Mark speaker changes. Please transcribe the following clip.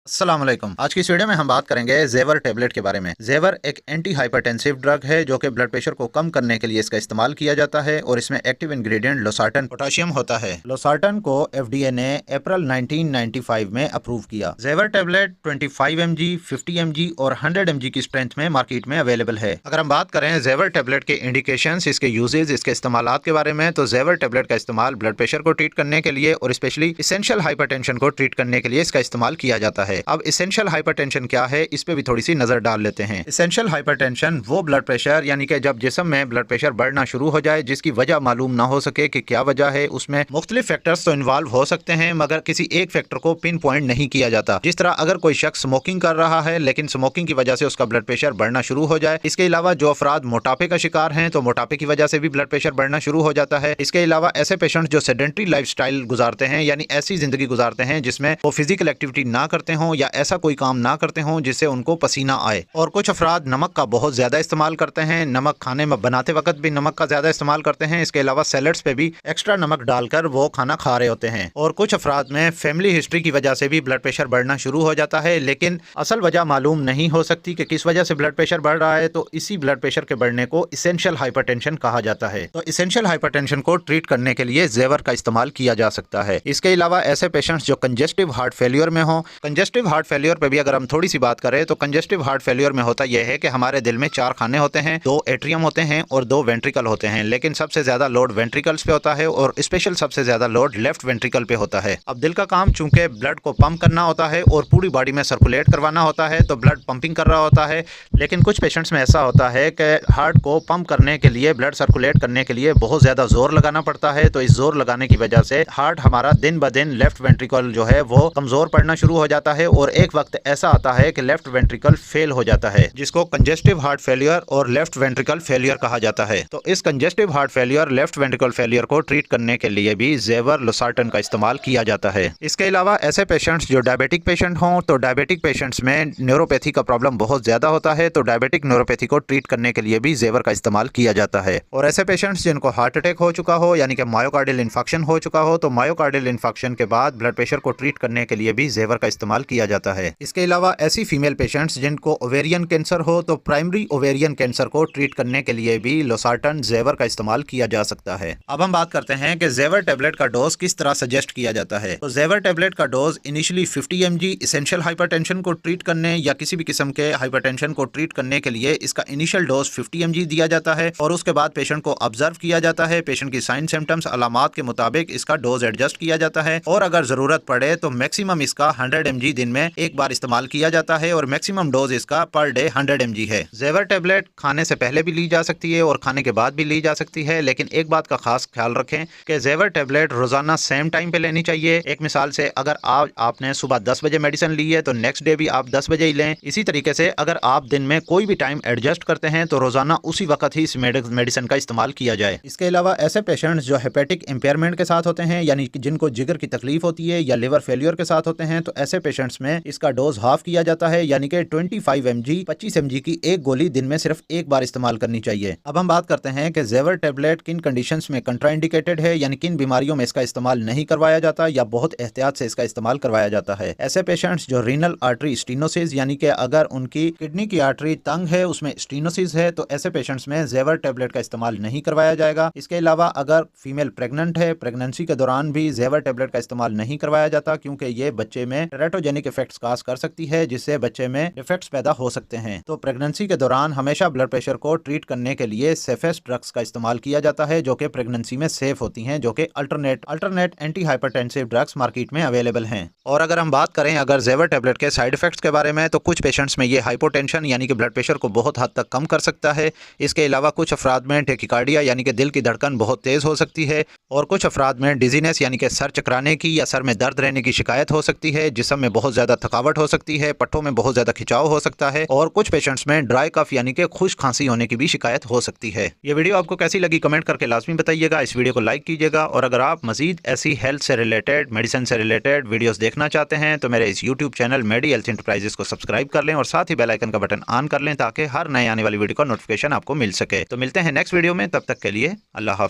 Speaker 1: अस्सलाम वालेकुम। आज की इस वीडियो में हम बात करेंगे ज़ेवर टेबलेट के बारे में। ज़ेवर एक एंटी हाइपरटेंसिव ड्रग है जो कि ब्लड प्रेशर को कम करने के लिए इसका इस्तेमाल किया जाता है और इसमें एक्टिव इंग्रेडिएंट लोसार्टन पोटेशियम होता है। लोसार्टन को एफडीए ने अप्रैल 1995 में अप्रूव किया। ज़ेवर टेबलेट 25 mg, 50 mg और 100 mg की स्ट्रेंथ में मार्केट में अवेलेबल है। अगर हम बात करें ज़ेवर टेबलेट के इंडिकेशंस, इसके यूजेज, इसके इस्तेमाल के बारे में, तो ज़ेवर टेबलेट का इस्तेमाल ब्लड प्रेशर को ट्रीट करने के लिए और स्पेशली इसेंशियल हाइपरटेंशन को ट्रीट करने के लिए इसका इस्तेमाल किया जाता है। अब इसेंशियल हाइपरटेंशन क्या है, इस पे भी थोड़ी सी नजर डाल लेते हैं। इसेंशियल हाइपरटेंशन वो ब्लड प्रेशर यानी कि जब जिस्म में ब्लड प्रेशर बढ़ना शुरू हो जाए जिसकी वजह मालूम ना हो सके कि क्या वजह है। उसमें मुख्तलिफ फैक्टर्स तो इन्वॉल्व हो सकते हैं मगर किसी एक फैक्टर को पिन पॉइंट नहीं किया जाता। जिस तरह अगर कोई शख्स स्मोकिंग कर रहा है लेकिन स्मोकिंग की वजह से उसका ब्लड प्रेशर बढ़ना शुरू हो जाए। इसके अलावा जो अफराद मोटापे का शिकार हैं तो मोटापे की वजह से भी ब्लड प्रेशर बढ़ना शुरू हो जाता है। इसके अलावा ऐसे पेशेंट जो सेडेंटरी लाइफस्टाइल गुजारते हैं यानी ऐसी जिंदगी गुजारते हैं जिसमें वो फिजिकल एक्टिविटी ना करते हों या ऐसा कोई काम ना करते हों जिससे उनको पसीना आए। और कुछ अफराद नमक का बहुत ज्यादा इस्तेमाल करते हैं, नमक खाने में बनाते वक्त भी नमक का ज्यादा इस्तेमाल करते हैं। इसके अलावा सैलड्स पे भी एक्स्ट्रा नमक डालकर वो खाना खा रहे होते हैं। और कुछ अफराद में फैमिली हिस्ट्री की वजह से भी ब्लड प्रेशर बढ़ना शुरू हो जाता है लेकिन असल वजह मालूम नहीं हो सकती कि किस वजह से ब्लड प्रेशर बढ़ रहा है। तो इसी ब्लड प्रेशर के बढ़ने को इसेंशियल हाइपरटेंशन कहा जाता है। तो इसेंशियल हाइपरटेंशन को ट्रीट करने के लिए ज़ेवर का इस्तेमाल किया जा सकता है। इसके अलावा ऐसे पेशेंट्स जो कंजेस्टिव हार्ट फेलियर में हो, कंजेस्टिव हार्ट फेलियर पे भी अगर हम थोड़ी सी बात करें तो कंजेस्टिव हार्ट फेलियर में होता यह है कि हमारे दिल में 4 खाने होते हैं, 2 एट्रियम होते हैं और 2 वेंट्रिकल होते हैं। लेकिन सबसे ज्यादा लोड वेंट्रिकल्स पे होता है और स्पेशल सबसे ज्यादा लोड लेफ्ट वेंट्रिकल पे होता है। अब दिल का काम चूंकि ब्लड को पंप करना होता है और पूरी बॉडी में सर्कुलेट करवाना होता है तो ब्लड पंपिंग कर रहा होता है। लेकिन कुछ पेशेंट्स में ऐसा होता है कि हार्ट को पंप करने के लिए, ब्लड सर्कुलेट करने के लिए बहुत ज्यादा जोर लगाना पड़ता है। तो इस जोर लगाने की वजह से हार्ट हमारा दिन ब दिन लेफ्ट वेंट्रिकल जो है वो कमजोर पड़ना शुरू हो जाता है और एक वक्त ऐसा आता है कि लेफ्ट वेंट्रिकल फेल हो जाता है जिसको कंजेस्टिव हार्ट फेलियर और लेफ्ट वेंट्रिकल फेलियर कहा जाता है। तो इस congestive heart failure, left ventricle failure को ट्रीट करने के लिए भी ज़ेवर लोसार्टन का इस्तेमाल किया जाता है। इसके अलावा ऐसे पेशेंट्स जो डायबिटिक पेशेंट हों तो डायबिटिक पेशेंट्स में न्यूरोपैथी का प्रॉब्लम बहुत ज्यादा होता है तो डायबिटिक न्यूरोपैथी को ट्रीट करने के लिए भी ज़ेवर का इस्तेमाल किया जाता है। और ऐसे पेशेंट्स जिनको हार्ट अटैक हो चुका हो यानी कि मायोकार्डियल इन्फेक्शन हो चुका हो तो मायोकार्डियल इन्फेक्शन के बाद ब्लड प्रेशर को ट्रीट करने के लिए भी ज़ेवर का इस्तेमाल किया जाता है। इसके अलावा ऐसी फीमेल पेशेंट्स जिनको ओवेरियन कैंसर हो तो प्राइमरी ओवेरियन कैंसर को ट्रीट करने के लिए भी लोसार्टन ज़ेवर का इस्तेमाल किया जा सकता है। अब हम बात करते हैं कि ज़ेवर टेबलेट का डोज किस तरह सजेस्ट किया जाता है। तो ज़ेवर टेबलेट का dose initially 50 mg essential hypertension को ट्रीट करने या किसी भी किस्म के हाइपरटेंशन को ट्रीट करने के लिए इसका इनिशियल डोज 50 mg दिया जाता है और उसके बाद पेशेंट को ऑब्जर्व किया जाता है। पेशेंट की साइन सिम्टम्स, अलामात के मुताबिक इसका डोज एडजस्ट किया जाता है और अगर जरूरत पड़े तो मैक्सिमम इसका 100 mg दिन में एक बार इस्तेमाल किया जाता है और मैक्सिमम डोज इसका पर डे 100 mg है। ज़ेवर टेबलेट खाने से पहले भी ली जा सकती है और खाने के बाद भी ली जा सकती है लेकिन एक बात का खास ख्याल रखें कि ज़ेवर टेबलेट रोजाना सेम टाइम पे लेनी चाहिए। एक मिसाल से अगर आपने सुबह 10 बजे मेडिसिन ली है तो नेक्स्ट डे भी आप 10 बजे ही लें। इसी तरीके से अगर आप दिन में कोई भी टाइम एडजस्ट करते हैं तो रोजाना उसी वक्त ही इस मेडिसिन का इस्तेमाल किया जाए। इसके अलावा ऐसे पेशेंट्स जो हेपेटिक इम्पेयरमेंट के साथ होते हैं यानी कि जिनको जिगर की तकलीफ होती है या लिवर फेलियर के साथ होते हैं तो ऐसे पेशेंट्स में इसका डोज हाफ किया जाता है यानी कि 25 mg 25 mg की एक गोली दिन में सिर्फ एक बार इस्तेमाल करनी चाहिए। अब हम बात करते हैं कि ज़ेवर टेबलेट किन कंडीशंस में कंट्राइंडिकेटेड है यानी किन बीमारियों में इसका इस्तेमाल नहीं करवाया जाता या बहुत एहतियात से इसका इस्तेमाल करवाया जाता है। ऐसे पेशेंट्स जो रीनल आर्टरी स्टीनोसिस यानी कि अगर उनकी किडनी की आर्टरी तंग है, उसमें स्टीनोसिस है, तो ऐसे पेशेंट्स में ज़ेवर टेबलेट का इस्तेमाल नहीं करवाया जाएगा। इसके अलावा अगर फीमेल प्रेग्नेंट है, प्रेगनेंसी के दौरान भी ज़ेवर टेबलेट का इस्तेमाल नहीं करवाया जाता क्योंकि ये बच्चे में टेराटोजेनिक इफेक्ट्स काज कर सकती है जिससे बच्चे में डिफेक्ट्स पैदा हो सकते हैं। तो प्रेगनेंसी के दौरान हमेशा ब्लड प्रेशर को ट्रीट करने के लिए सेफेस्ट ड्रग्स का इस्तेमाल किया जाता है जो कि प्रेगनेंसी में सेफ होती हैं, जो कि alternate anti hypertensive drugs market में अवेलेबल हैं। और अगर हम बात करें अगर ज़ेवर टेबलेट के साइड इफेक्ट्स के बारे में तो कुछ पेशेंट्स में ये हाइपोटेंशन यानी कि ब्लड प्रेशर को बहुत हद तक कम कर सकता है। इसके अलावा कुछ अफराद में टेकिकार्डिया यानी कि दिल की धड़कन बहुत तेज हो सकती है और कुछ अफराद में डिजीनेस यानी कि सर चकराने की या सर में दर्द रहने की शिकायत हो सकती है, जिस्म में बहुत ज्यादा थकावट हो सकती है, पट्टों में बहुत ज्यादा खिंचाव हो सकता है और कुछ पेशेंट्स में ड्राई कफ यानी कि खुश्क खांसी होने की भी शिकायत हो सकती है। ये वीडियो आपको कैसी लगी कमेंट करके लाजमी बताइएगा। इस वीडियो को लाइक कीजिएगा और अगर आप मजीद ऐसी हेल्थ से रिलेटेड, मेडिसिन से रिलेटेड वीडियोस देखना चाहते हैं तो मेरे इस यूट्यूब चैनल मेडी हेल्थ एंटरप्राइजेस को सब्सक्राइब कर लें और साथ ही बेल आइकन का बटन ऑन कर लें ताकि हर नए आने वाली वीडियो का नोटिफिकेशन आपको मिल सके। तो मिलते हैं नेक्स्ट वीडियो में, तब तक के लिए अल्लाह हाफ़िज़।